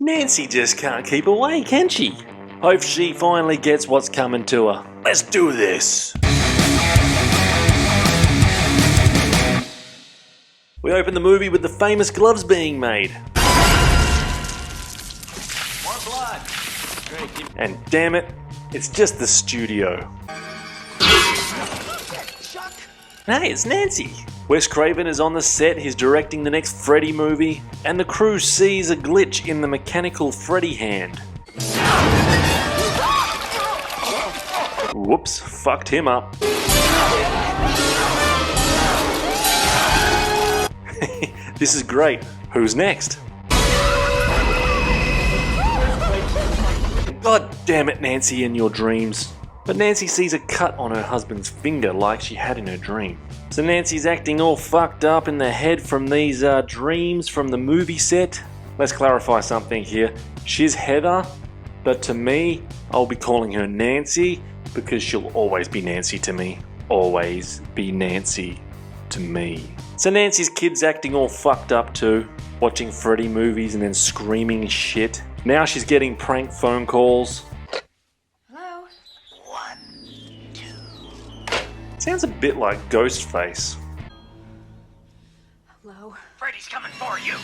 Nancy just can't keep away, can she? Hope she finally gets what's coming to her. Let's do this! We open the movie with the famous gloves being made. More blood. Great. And damn it, it's just the studio. Hey, it's Nancy! Wes Craven is on the set, he's directing the next Freddy movie, and the crew sees a glitch in the mechanical Freddy hand. Whoops, fucked him up. This is great. Who's next? God damn it, Nancy, and your dreams. But Nancy sees a cut on her husband's finger like she had in her dream. So Nancy's acting all fucked up in the head from these dreams from the movie set. Let's clarify something here. She's Heather, but to me, I'll be calling her Nancy because she'll always be Nancy to me. Always be Nancy to me. So Nancy's kid's acting all fucked up too, watching Freddy movies and then screaming shit. Now she's getting prank phone calls. Hello? 1, 2. Sounds a bit like Ghostface. Hello? Freddy's coming for you.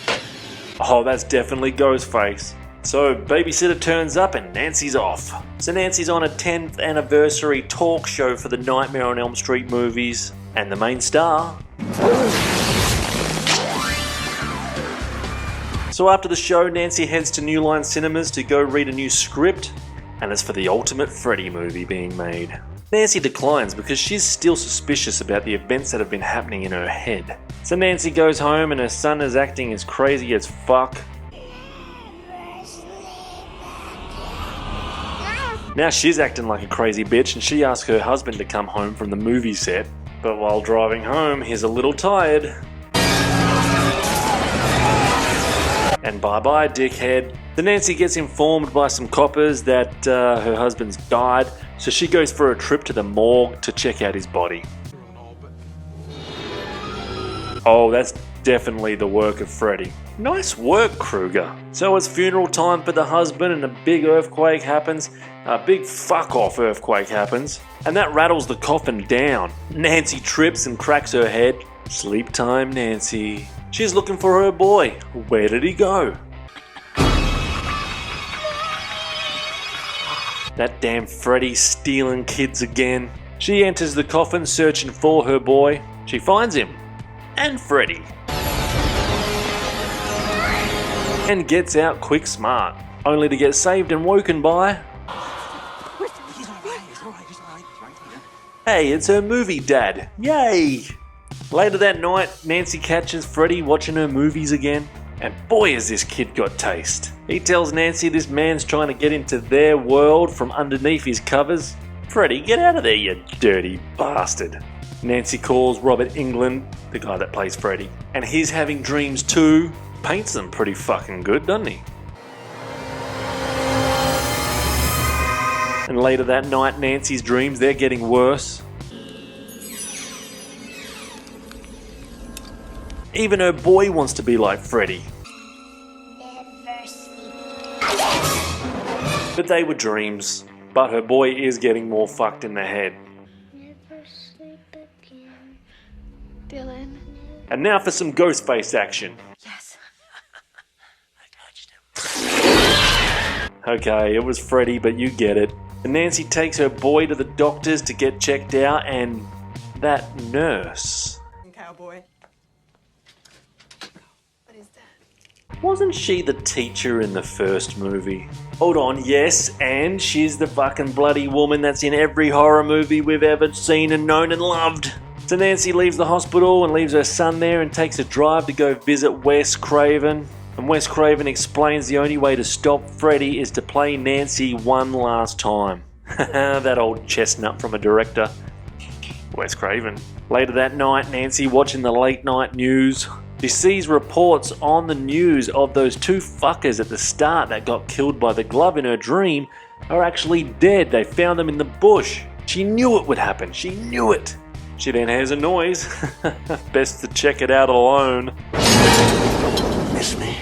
Oh, that's definitely Ghostface. So babysitter turns up and Nancy's off. So Nancy's on a 10th anniversary talk show for the Nightmare on Elm Street movies. And the main star. So after the show, Nancy heads to New Line Cinemas to go read a new script, and it's for the ultimate Freddy movie being made. Nancy declines because she's still suspicious about the events that have been happening in her head. So Nancy goes home and her son is acting as crazy as fuck. Now she's acting like a crazy bitch and she asks her husband to come home from the movie set. But while driving home, he's a little tired. And bye-bye, dickhead. The Nancy gets informed by some coppers that her husband's died, so she goes for a trip to the morgue to check out his body. Oh, that's definitely the work of Freddy. Nice work, Krueger. So it's funeral time for the husband and a big earthquake happens. A big fuck-off earthquake happens. And that rattles the coffin down. Nancy trips and cracks her head. Sleep time, Nancy. She's looking for her boy. Where did he go? That damn Freddy stealing kids again. She enters the coffin searching for her boy. She finds him. And Freddy. And gets out quick smart. Only to get saved and woken by... Hey, it's her movie dad. Yay! Later that night, Nancy catches Freddy watching her movies again. And boy has this kid got taste. He tells Nancy this man's trying to get into their world from underneath his covers. Freddy, get out of there, you dirty bastard. Nancy calls Robert Englund, the guy that plays Freddy. And he's having dreams too. Paints them pretty fucking good, doesn't he? And later that night, Nancy's dreams, they're getting worse. Even her boy wants to be like Freddy. Never sleep. But they were dreams. But her boy is getting more fucked in the head. Never sleep again. Dylan. And now for some Ghostface action. Yes. I touched him. Okay, it was Freddy, but you get it. And Nancy takes her boy to the doctors to get checked out, and that nurse... Cowboy. What is that? Wasn't she the teacher in the first movie? Hold on, yes, and she's the fucking bloody woman that's in every horror movie we've ever seen and known and loved. So Nancy leaves the hospital and leaves her son there and takes a drive to go visit Wes Craven. And Wes Craven explains the only way to stop Freddy is to play Nancy one last time. That old chestnut from a director. Wes Craven. Later that night, Nancy watching the late night news. She sees reports on the news of those two fuckers at the start that got killed by the glove in her dream are actually dead. They found them in the bush. She knew it would happen. She knew it. She then hears a noise. Best to check it out alone. Miss me.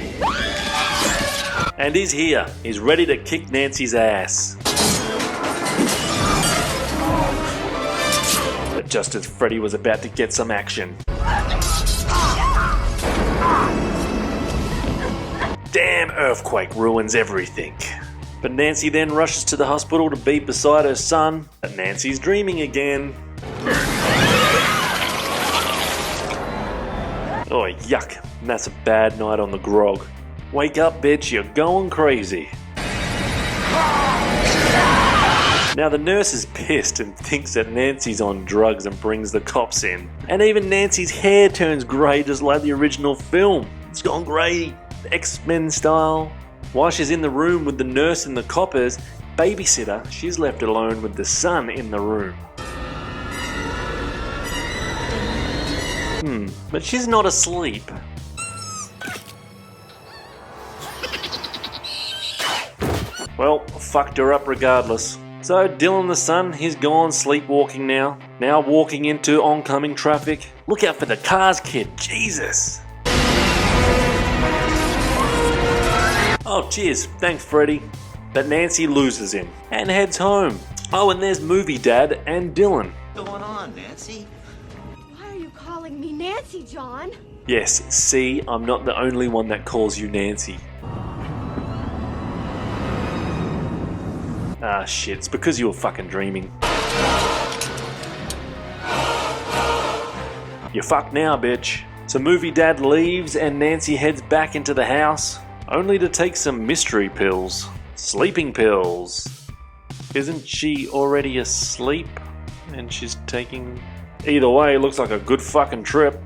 And he's here. He's ready to kick Nancy's ass. But just as Freddy was about to get some action. Damn earthquake ruins everything. But Nancy then rushes to the hospital to be beside her son, but Nancy's dreaming again. Oh, yuck. That's a bad night on the grog. Wake up, bitch, you're going crazy. Now the nurse is pissed and thinks that Nancy's on drugs and brings the cops in. And even Nancy's hair turns grey just like the original film. It's gone grey, X-Men style. While she's in the room with the nurse and the coppers, babysitter, she's left alone with the son in the room. But she's not asleep. Well, fucked her up regardless. So Dylan the son, he's gone sleepwalking now. Now walking into oncoming traffic. Look out for the cars, kid. Jesus. Oh, cheers. Thanks, Freddy. But Nancy loses him and heads home. Oh, and there's Movie Dad and Dylan. What's going on, Nancy? Why are you calling me Nancy, John? Yes, see, I'm not the only one that calls you Nancy. Ah, shit, it's because you were fucking dreaming. You're fucked now, bitch. So Movie Dad leaves and Nancy heads back into the house, only to take some mystery pills. Sleeping pills. Isn't she already asleep? And she's taking... Either way, it looks like a good fucking trip.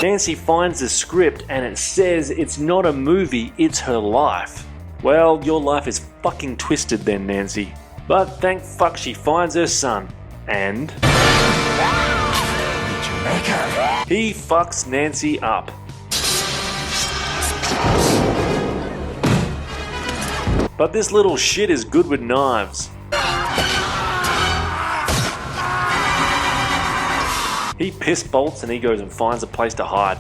Nancy finds the script and it says it's not a movie, it's her life. Well, your life is fucking twisted then, Nancy. But thank fuck she finds her son. And... he fucks Nancy up. But this little shit is good with knives. He piss bolts and he goes and finds a place to hide.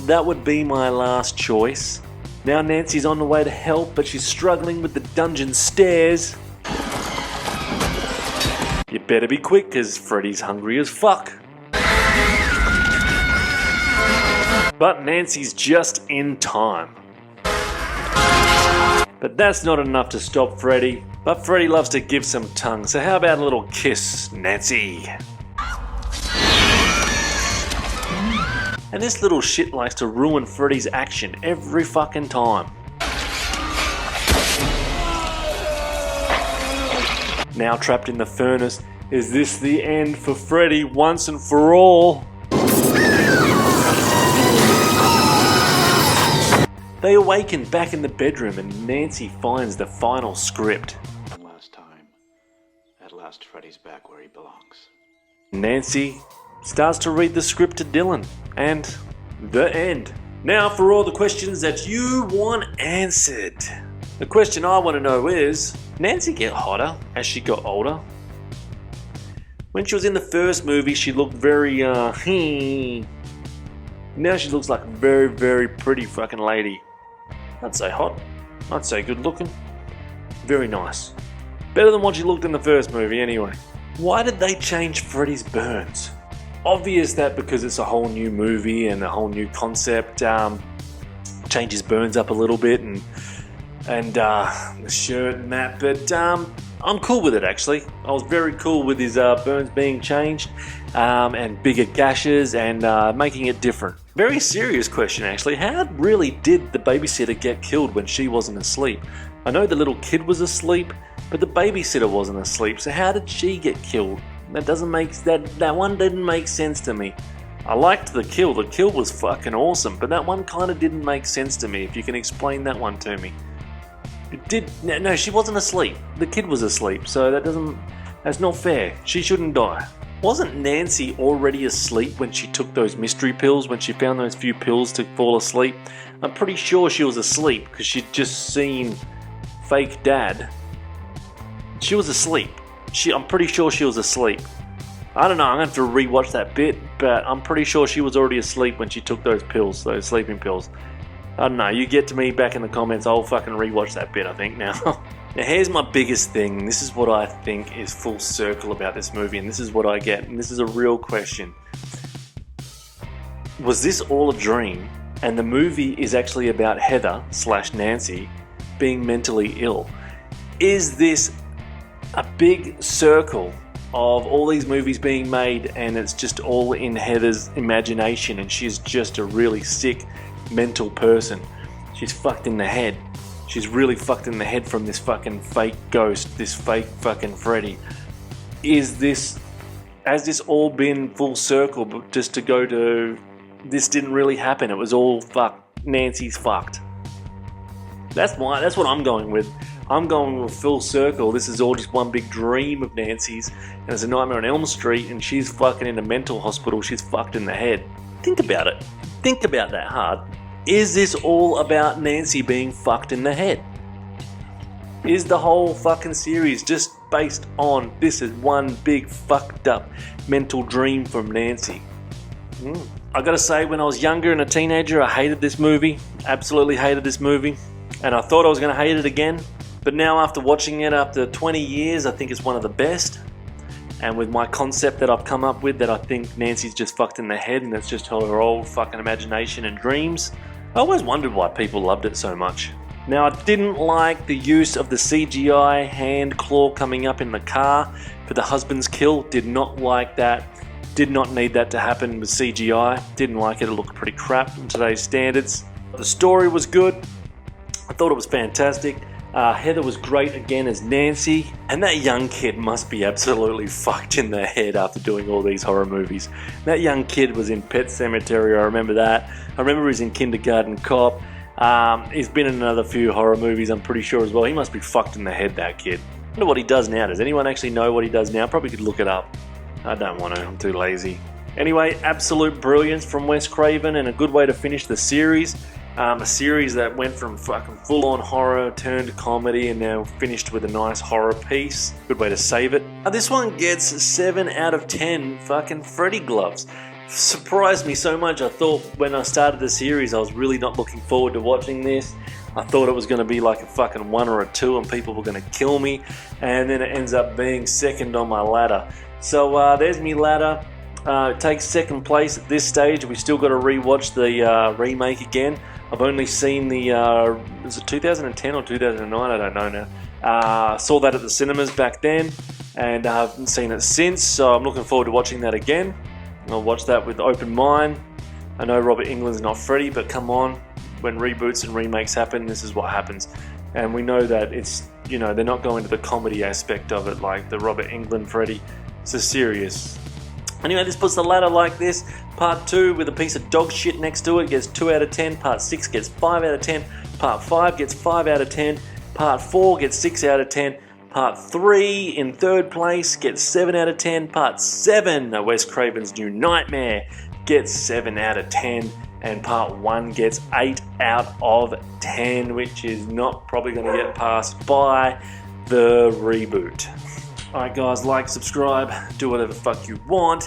That would be my last choice. Now Nancy's on the way to help, but she's struggling with the dungeon stairs. You better be quick, cause Freddy's hungry as fuck. But Nancy's just in time. But that's not enough to stop Freddy. But Freddy loves to give some tongue, so how about a little kiss, Nancy? And this little shit likes to ruin Freddy's action every fucking time. Now trapped in the furnace, is this the end for Freddy once and for all? They awaken back in the bedroom and Nancy finds the final script. One last time. At last Freddy's back where he belongs. Nancy starts to read the script to Dylan. And the end. Now for all the questions that you want answered. The question I want to know is, Nancy get hotter as she got older? When she was in the first movie, she looked very, Now she looks like a very, very pretty fucking lady. I'd say hot. I'd say good looking. Very nice. Better than what she looked in the first movie anyway. Why did they change Freddy's burns? Obvious that because it's a whole new movie and a whole new concept, changes burns up a little bit and the shirt and that, but I'm cool with it actually. I was very cool with his burns being changed and bigger gashes and making it different. Very serious question actually. How really did the babysitter get killed when she wasn't asleep? I know the little kid was asleep, but the babysitter wasn't asleep, so how did she get killed? That doesn't make that one didn't make sense to me. I liked the kill. The kill was fucking awesome, but that one kind of didn't make sense to me. If you can explain that one to me. It did. No, she wasn't asleep. The kid was asleep, so that's not fair. She shouldn't die. Wasn't Nancy already asleep when she took those mystery pills, when she found those few pills to fall asleep? I'm pretty sure she was asleep because she'd just seen fake dad. She was asleep. I'm pretty sure she was asleep. I don't know, I'm going to have to rewatch that bit, but I'm pretty sure she was already asleep when she took those pills, those sleeping pills. I don't know, you get to me back in the comments, I'll fucking rewatch that bit, I think, now. Now here's my biggest thing, this is what I think is full circle about this movie, and this is what I get, and this is a real question. Was this all a dream, and the movie is actually about Heather / Nancy being mentally ill? Is this a big circle of all these movies being made and it's just all in Heather's imagination and she's just a really sick mental person? She's fucked in the head. She's really fucked in the head from this fucking fake ghost, this fake fucking Freddy. Has this all been full circle, but just to go to this didn't really happen, it was all fucked, Nancy's fucked? That's what I'm going with. I'm going with full circle. This is all just one big dream of Nancy's, and it's a Nightmare on Elm Street, and she's fucking in a mental hospital. She's fucked in the head. Think about it. Think about that hard. Is this all about Nancy being fucked in the head? Is the whole fucking series just based on this is one big fucked up mental dream from Nancy? I gotta say, when I was younger and a teenager, I hated this movie. Absolutely hated this movie. And I thought I was gonna hate it again. But now after watching it after 20 years, I think it's one of the best. And with my concept that I've come up with, that I think Nancy's just fucked in the head and it's just her old fucking imagination and dreams, I always wondered why people loved it so much. Now, I didn't like the use of the CGI hand claw coming up in the car for the husband's kill. Did not like that. Did not need that to happen with CGI. Didn't like it. It looked pretty crap in today's standards. The story was good. I thought it was fantastic. Heather was great again as Nancy, and that young kid must be absolutely fucked in the head after doing all these horror movies. That young kid was in Pet Sematary, I remember that. I remember he was in Kindergarten Cop. He's been in another few horror movies, I'm pretty sure as well. He must be fucked in the head, that kid. I wonder what he does now. Does anyone actually know what he does now? Probably could look it up. I don't want to, I'm too lazy. Anyway, absolute brilliance from Wes Craven and a good way to finish the series. A series that went from fucking full-on horror turned comedy and now finished with a nice horror piece. Good way to save it. This one gets 7 out of 10 fucking Freddy gloves. Surprised me so much. I thought when I started the series I was really not looking forward to watching this. I thought it was going to be like a fucking 1 or a 2 and people were going to kill me, and then it ends up being second on my ladder. So there's me ladder. It takes second place at this stage. We still got to rewatch the remake again. I've only seen the, was it 2010 or 2009? I don't know now. Saw that at the cinemas back then, and I haven't seen it since, so I'm looking forward to watching that again. I'll watch that with open mind. I know Robert Englund's not Freddy, but come on, when reboots and remakes happen, this is what happens. And we know that it's, you know, they're not going to the comedy aspect of it like the Robert Englund Freddy. It's a serious. Anyway, this puts the ladder like this. Part 2 with a piece of dog shit next to it gets 2 out of 10. Part 6 gets 5 out of 10. Part 5 gets 5 out of 10. Part 4 gets 6 out of 10. Part 3 in third place gets 7 out of 10. Part 7, Wes Craven's New Nightmare, gets 7 out of 10. And Part 1 gets 8 out of 10, which is not probably going to get passed by the reboot. Alright guys, like, subscribe, do whatever the fuck you want.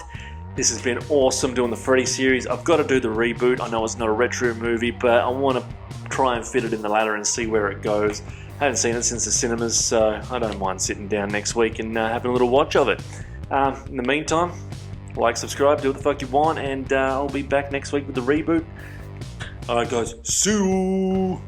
This has been awesome doing the Freddy series. I've got to do the reboot. I know it's not a retro movie, but I want to try and fit it in the ladder and see where it goes. I haven't seen it since the cinemas, so I don't mind sitting down next week and having a little watch of it. In the meantime, like, subscribe, do what the fuck you want, and I'll be back next week with the reboot. Alright guys, see you!